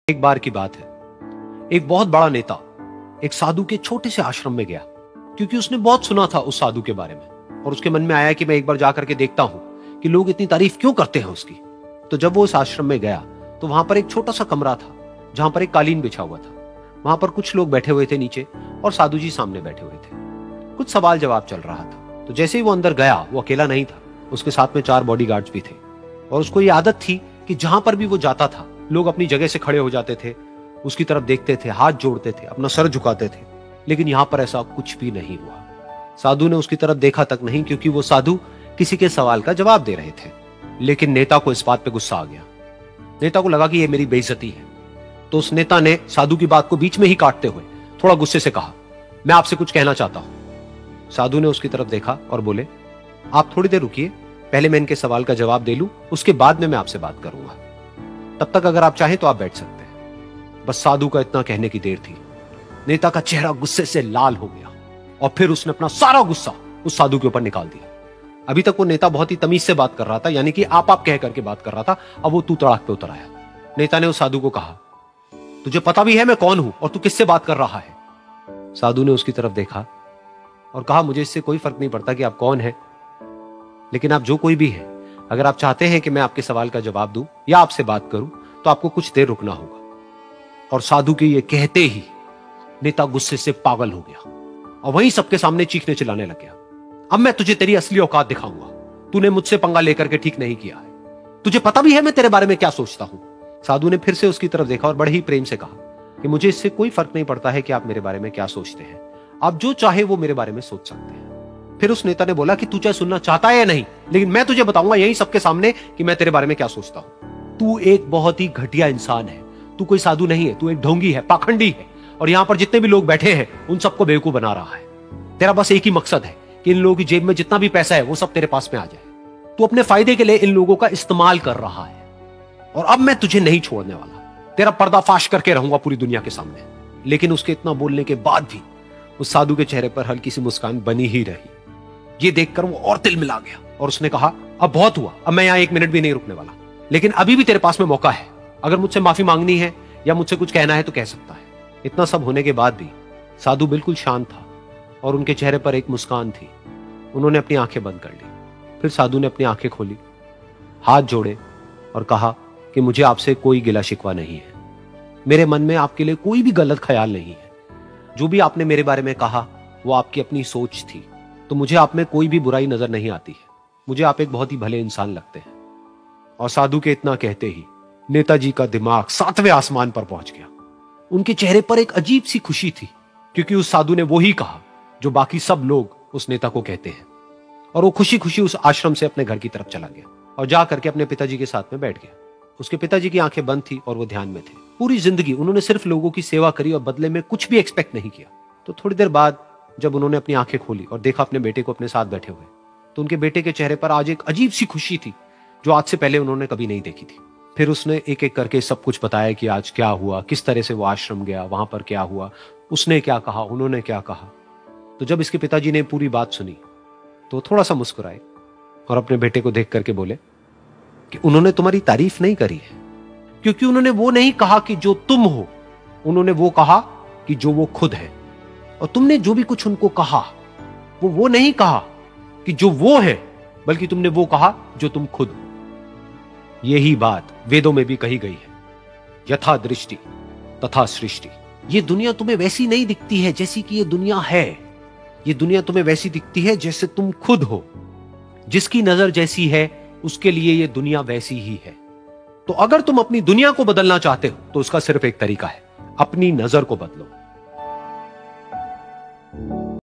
एक बार की बात है, एक बहुत बड़ा नेता एक साधु के छोटे से आश्रम में गया, क्योंकि उसने बहुत सुना था उस साधु के बारे में और उसके मन में आया कि मैं एक बार जाकर के देखता हूं कि लोग इतनी तारीफ क्यों करते हैं उसकी। तो जब वो उस आश्रम में गया तो वहां पर एक छोटा सा कमरा था जहां पर एक कालीन बिछा हुआ था। वहां पर कुछ लोग बैठे हुए थे नीचे और साधु जी सामने बैठे हुए थे। कुछ सवाल जवाब चल रहा था। तो जैसे ही वो अंदर गया, वो अकेला नहीं था, उसके साथ में 4 बॉडीगार्ड्स भी थे और उसको ये आदत थी कि जहां पर भी वो जाता था लोग अपनी जगह से खड़े हो जाते थे, उसकी तरफ देखते थे, हाथ जोड़ते थे, अपना सर झुकाते थे। लेकिन यहां पर ऐसा कुछ भी नहीं हुआ। साधु ने उसकी तरफ देखा तक नहीं, क्योंकि वो साधु किसी के सवाल का जवाब दे रहे थे। लेकिन नेता को इस बात पे गुस्सा आ गया। नेता को लगा कि ये मेरी बेइज्जती है। तो उस नेता ने साधु की बात को बीच में ही काटते हुए थोड़ा गुस्से से कहा, मैं आपसे कुछ कहना चाहता हूं। साधु ने उसकी तरफ देखा और बोले, आप थोड़ी देर रुकिए, पहले मैं इनके सवाल का जवाब दे लूं, उसके बाद में मैं आपसे बात करूंगा। तब तक अगर आप चाहें तो आप बैठ सकते हैं। बस साधु का इतना कहने की देर थी। नेता का चेहरा गुस्से से लाल हो गया और फिर उसने अपना सारा गुस्सा उस साधु के ऊपर निकाल दिया। अभी तक वो नेता बहुत ही तमीज से बात कर रहा था, यानी कि आप कह करके बात कर रहा था। अब वो तू तड़ाक पे उतर आया। नेता ने उस साधु को कहा, तुझे पता भी है मैं कौन हूं और तू किससे बात कर रहा है? साधु ने उसकी तरफ देखा और कहा, मुझे इससे कोई फर्क नहीं पड़ता कि आप कौन हैं, लेकिन आप जो कोई भी है, अगर आप चाहते हैं कि मैं आपके सवाल का जवाब दूं या आपसे बात करूं तो आपको कुछ देर रुकना होगा। और साधु के ये कहते ही नेता गुस्से से पागल हो गया और वहीं सबके सामने चीखने चिल्लाने लग गया, अब मैं तुझे तेरी असली औकात दिखाऊंगा। तूने मुझसे पंगा लेकर के ठीक नहीं किया है। तुझे पता भी है मैं तेरे बारे में क्या सोचता हूं। साधु ने फिर से उसकी तरफ देखा और बड़े ही प्रेम से कहा कि मुझे इससे कोई फर्क नहीं पड़ता है कि आप मेरे बारे में क्या सोचते हैं। आप जो चाहे वो मेरे बारे में सोच सकते हैं। फिर उस नेता ने बोला कि तू चाहे सुनना चाहता है या नहीं, लेकिन मैं तुझे बताऊंगा यही सबके सामने कि मैं तेरे बारे में क्या सोचता हूं। तू एक बहुत ही घटिया इंसान है। तू कोई साधु नहीं है, तू एक ढोंगी है, पाखंडी है और यहां पर जितने भी लोग बैठे हैं उन सबको बेवकूफ बना रहा है। तेरा बस एक ही मकसद है कि इन लोगों की जेब में जितना भी पैसा है वो सब तेरे पास में आ जाए। तू अपने फायदे के लिए इन लोगों का इस्तेमाल कर रहा है और अब मैं तुझे नहीं छोड़ने वाला। तेरा पर्दाफाश करके रहूंगा पूरी दुनिया के सामने। लेकिन उसके इतना बोलने के बाद भी उस साधु के चेहरे पर हल्की सी मुस्कान बनी ही रही। ये देखकर वो और तिल मिला गया और उसने कहा, अब बहुत हुआ, अब मैं यहां 1 मिनट भी नहीं रुकने वाला। लेकिन अभी भी तेरे पास में मौका है। अगर मुझसे माफी मांगनी है या मुझसे कुछ कहना है तो कह सकता है। इतना सब होने के बाद भी साधु बिल्कुल शांत था और उनके चेहरे पर एक मुस्कान थी। उन्होंने अपनी आंखें बंद कर ली। फिर साधु ने अपनी आंखें खोली, हाथ जोड़े और कहा कि मुझे आपसे कोई गिला शिकवा नहीं है। मेरे मन में आपके लिए कोई भी गलत ख्याल नहीं है। जो भी आपने मेरे बारे में कहा वो आपकी अपनी सोच थी। तो मुझे आप में कोई भी बुराई नजर नहीं आती है। मुझे आप एक बहुत ही भले इंसान लगते हैं। और साधु के इतना कहते ही नेताजी का दिमाग 7वें आसमान पर पहुंच गया। उनके चेहरे पर एक अजीब सी खुशी थी, क्योंकि उस साधु ने वो ही कहा जो बाकी सब लोग उस नेता को कहते हैं। और वो खुशी खुशी उस आश्रम से अपने घर की तरफ चला गया और जा करके अपने पिताजी के साथ में बैठ गया। उसके पिताजी की आंखें बंद थी और वो ध्यान में थे। पूरी जिंदगी उन्होंने सिर्फ लोगों की सेवा करी और बदले में कुछ भी एक्सपेक्ट नहीं किया। तो थोड़ी देर बाद जब उन्होंने अपनी आंखें खोली और देखा अपने बेटे को अपने साथ बैठे हुए, तो उनके बेटे के चेहरे पर आज एक अजीब सी खुशी थी जो आज से पहले उन्होंने कभी नहीं देखी थी। फिर उसने एक एक करके सब कुछ बताया कि आज क्या हुआ, किस तरह से वो आश्रम गया, वहां पर क्या हुआ, उसने क्या कहा, उन्होंने क्या कहा। तो जब इसके पिताजी ने पूरी बात सुनी तो थोड़ा सा मुस्कुराए और अपने बेटे को देख करके बोले कि उन्होंने तुम्हारी तारीफ नहीं करी है, क्योंकि उन्होंने वो नहीं कहा कि जो तुम हो, उन्होंने वो कहा कि जो वो खुद है। और तुमने जो भी कुछ उनको कहा वो नहीं कहा कि जो वो है, बल्कि तुमने वो कहा जो तुम खुद हो। यही बात वेदों में भी कही गई है, यथा दृष्टि तथा सृष्टि। ये दुनिया तुम्हें वैसी नहीं दिखती है जैसी कि ये दुनिया है। ये दुनिया तुम्हें वैसी दिखती है जैसे तुम खुद हो। जिसकी नजर जैसी है उसके लिए ये दुनिया वैसी ही है। तो अगर तुम अपनी दुनिया को बदलना चाहते हो तो उसका सिर्फ एक तरीका है, अपनी नजर को बदलो।